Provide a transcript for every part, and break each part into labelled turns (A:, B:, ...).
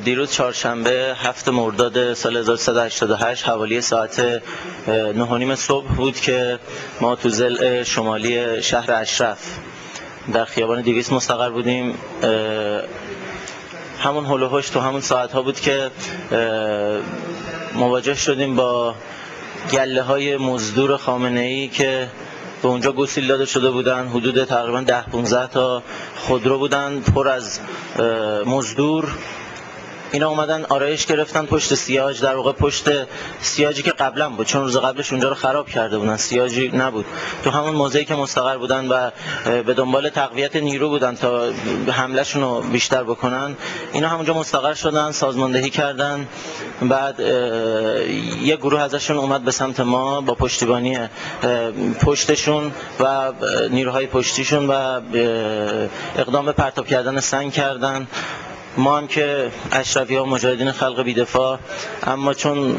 A: دیروز چهارشنبه 7 مرداد سال 1388 حوالی ساعت 9:30 صبح بود که ما تو ضلع شمالی شهر اشرف در خیابان 200 مستقر بودیم. همون هول و هوش تو همون ساعت‌ها بود که مواجه شدیم با گله‌های مزدور خامنه‌ای که به اونجا گسیل داده شده بودن. حدود تقریبا 10-15 تا خودرو بودن پر از مزدور. اینا اومدن آرایش گرفتن پشت سیاج، در واقع پشت سیاجی که قبلا بود، چون روز قبلش اونجا رو خراب کرده بودن، سیاجی نبود. تو همون موضعی که مستقر بودن و به دنبال تقویت نیرو بودن تا حملهشون رو بیشتر بکنن، اینا همونجا مستقر شدن، سازماندهی کردن. بعد یه گروه ازشون اومد به سمت ما با پشتیبانی پشتشون و نیروهای پشتیشون و اقدام به پرتاب کردن سنگ کردن. ما هم که اشرفی‌ها و مجاهدین خلق بی‌دفاع، اما چون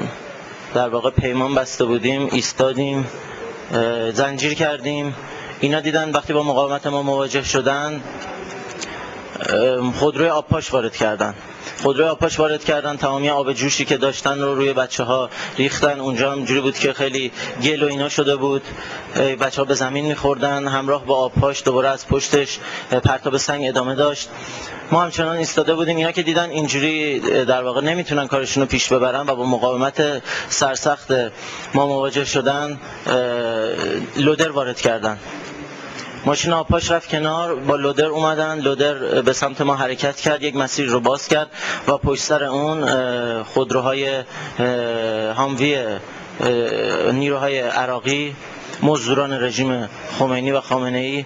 A: در واقع پیمان بسته بودیم ایستادیم، زنجیر کردیم. اینا دیدن وقتی با مقاومت ما مواجه شدن، خودروی آبپاش وارد کردن. تمامی آب جوشی که داشتن رو روی بچه‌ها ریختن. اونجا هم جوری بود که خیلی گل و اینا شده بود، بچه‌ها به زمین می‌خوردن. همراه با آبپاش دوباره از پشتش پرتاب سنگ ادامه داشت. ما همچنان ایستاده بودیم. اینا که دیدن اینجوری در واقع نمیتونن کارشون رو پیش ببرن و با مقاومت سرسخت ما مواجه شدن، لودر وارد کردن. ماشین آبپاش رفت کنار، با لودر اومدن. لودر به سمت ما حرکت کرد، یک مسیر رو باز کرد و پشت سر اون خودروهای هاموی نیروهای عراقی، مزدوران رژیم خمینی و خامنه‌ای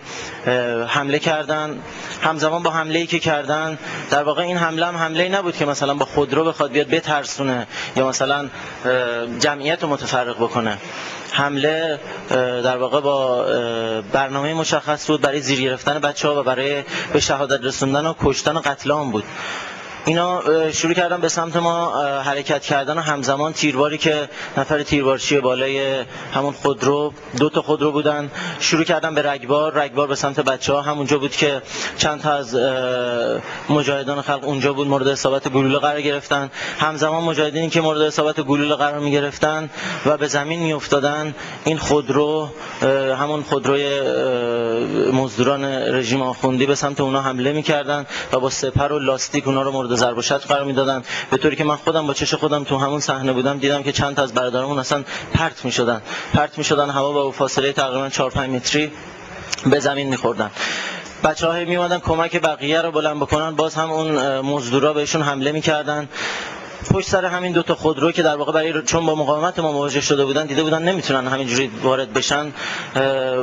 A: حمله کردن. همزمان با حمله‌ای که کردن، در واقع این حمله هم حمله‌ای نبود که مثلا با خودرو بخواد بیاد بترسونه یا مثلا جمعیت رو متفرق بکنه. حمله در واقع با برنامه مشخص بود برای زیر گرفتن بچه‌ها و برای به شهادت رسوندن و کشتن و قتل عام بود. اینا شروع کردن به سمت ما حرکت کردن و همزمان تیرباری که نفر تیربارچی بالای همون خودرو، 2 تا خودرو بودن، شروع کردن به رگبار به سمت بچه‌ها. همونجا بود که چند تا از مجاهدان خلق اونجا بود، مورد اصابت گلوله قرار گرفتن. همزمان مجاهدینی که مورد اصابت گلوله قرار می‌گرفتن و به زمین می‌افتادن، این خودرو، همون خودروی مزدوران رژیم آخوندی، به سمت اونا حمله می‌کردن و با سپر و لاستیک اونا رو مورد ضرب و شتم قرار میدادن. به طوری که من خودم با چش خودم تو همون صحنه بودم، دیدم که چند تا از برادرامون اصلا پرت میشدن هوا با فاصله تقریبا 4-5 متری به زمین میخوردن. بچه‌ها میومدن کمک بقیه رو بلند بکنن، باز هم اون مزدورا بهشون حمله میکردن. پشت سر همین 2 تا خودرو که در واقع چون با مقاومت ما مواجه شده بودن، دیده بودن نمیتونن همینجوری وارد بشن،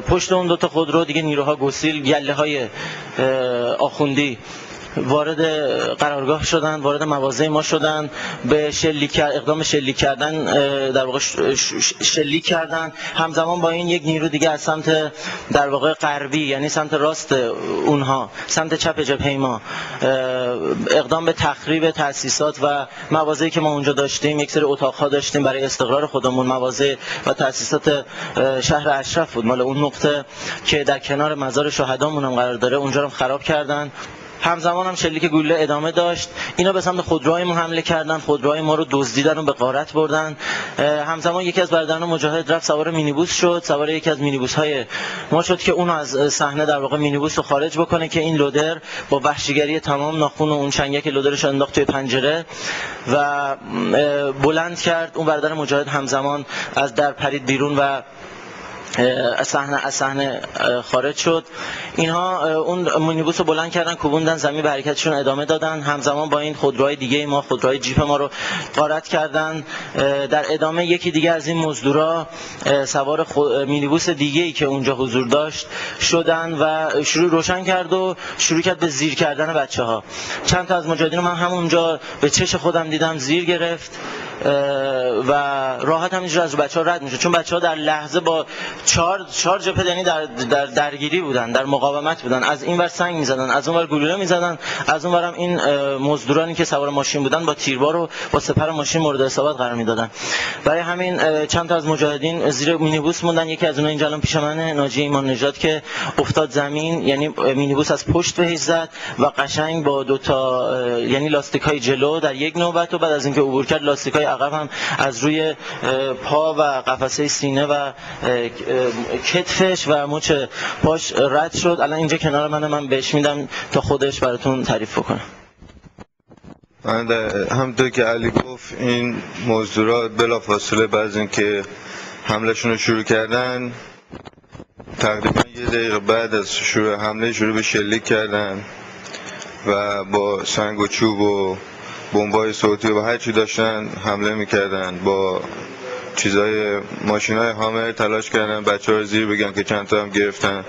A: پشت اون 2 تا خودرو دیگه نیروها گسیل، گله‌های آخوندی وارد قرارگاه شدن، وارد مواضع ما شدن، به اقدام شلیک کردن، در واقع شلیک کردن. همزمان با این یک نیرو دیگه از سمت در واقع غربی، یعنی سمت راست اونها، سمت چپ جبهه ما، اقدام به تخریب تأسیسات و مواضعی که ما اونجا داشتیم. یک سری اتاق‌ها داشتیم برای استقرار خودمون، مواضع و تأسیسات شهر اشرف بود، مال اون نقطه که در کنار مزار شهدامون هم قرار داره، اونجا رو خراب کردن. همزمان هم شلیک گلوله ادامه داشت. اینا به سمت خودروهای ما حمله کردن، خودروهای ما رو دزدیدن و به غارت بردن. همزمان یکی از برادران مجاهد رفت سوار مینیبوس شد، سوار یکی از مینیبوس‌های ما شد که اونو از صحنه در واقع مینیبوس رو خارج بکنه که این لودر با وحشیگری تمام ناخن و اون چنگک لودرش انداخت توی پنجره و بلند کرد. اون برادر مجاهد همزمان از در پرید بیرون و از صحنه خارج شد. اینها اون مینیبوس رو بلند کردن، کوبوندن زمین، به حرکتشون ادامه دادن. همزمان با این خودروهای دیگه ما، خودروهای جیپ ما رو غارت کردن. در ادامه یکی دیگه از این مزدورا سوار مینیبوس دیگه‌ای که اونجا حضور داشت شدن و روشن کرد و شروع کرد به زیر کردن بچه‌ها. چند تا از مجاهدین من همونجا به چش خودم دیدم زیر گرفت. و راحت همینجور از بچه‌ها رد میشه، چون بچه‌ها در لحظه با چهار جبهه یعنی در درگیری بودن، در مقاومت بودن، از این ور سنگ میزدن، از اون ور گلوله میزدن، از اون ورم این مزدورانی که سوار ماشین بودن با تیربار و با سپر ماشین مورد اصابت قرار میدادن. برای همین چند تا از مجاهدین زیر مینیبوس موندن. یکی از اونها اینجا الان پیش منه، ناجی ایمان نژاد، که افتاد زمین، یعنی مینیبوس از پشت بهش زد و قشنگ با دو تا یعنی لاستیک‌های جلو در یک نوبت و بعد از اینکه عبور کرد لاستیک‌های عقب هم از روی پا و قفسه سینه و کتفش و مچ پاش رد شد. الان اینجا کنار من بهش میدم تا خودش براتون تعریف کنه.
B: من همونطور که علی گفت، این مزدورا بلافاصله بعد از اینکه حملهشون رو شروع کردن، تقریبا 1 دقیقه بعد از شروع حمله شروع به شلیک کردن و با سنگ و چوب و بمب‌های صوتی و هر چی داشتن حمله میکردن. با چیزای ماشینای هامر تلاش کردن بچه‌ها رو زیر بگن که چند تا هم گرفتن.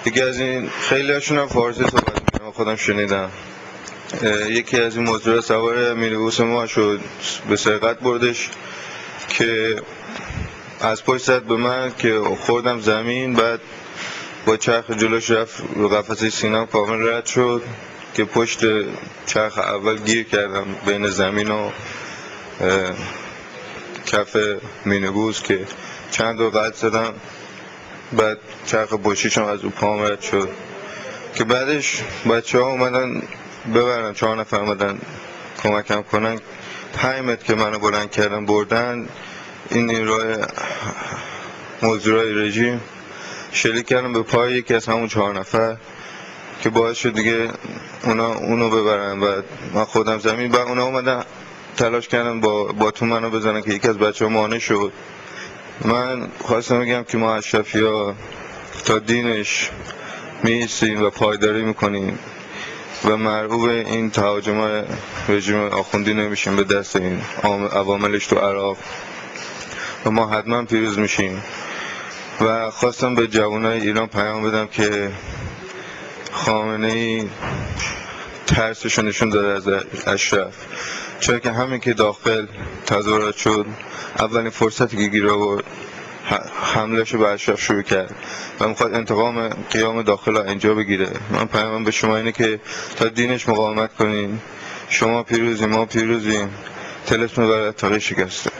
B: یکی از این خیلی هاشون هم فارسی صحبت می‌کردن، خودم شنیدم. یکی از این مزدورا سوار مینیبوس ما شد، به سرقت بردش که از پشت زد به من که خوردم زمین، بعد با چرخ جلوش رفت رو قفسه سینه‌ام کامل رد شد که پشت چرخ اول گیر کردم بین زمین و کف مینیبوس که چند رو قد زدم، بعد چرخ پشتیشم از او پام رد شد که بعدش بچه ها اومدن ببرن، 4 نفر اومدن کمکم کنن. 5 متر که منو بلند کردن بردن، این نیروهای مزدورای رژیم شلیک کردن به پای یکی از همون 4 نفر که باعث شد دیگه اونو ببرن و من خودم زمین. بعد اونا اومدن تلاش کردن با تو منو بزنن که یکی از بچه‌ها مانع شد. من خواستم بگم که ما اشرفی‌ها تا دینش می‌ایستیم و پایداری میکنیم و مرعوب این تهاجم‌های رژیم آخوندی نمیشیم به دست این عواملش تو عراق و ما حتما پیروز میشیم. و خواستم به جوانای ایران پیام بدم که خامنه‌ای ترسش نشون داده از اشرف، چرا که همین که داخل تظاهرات شد، اولین فرصتی که گیر آورد حملهشو به اشرف شروع کرد و میخواد انتقام قیام داخل اینجا بگیره. من پیامم به شما اینه که تا دینش مقاومت کنین. شما پیروزیم، ما پیروزیم. طلسم برای تاقی شکسته.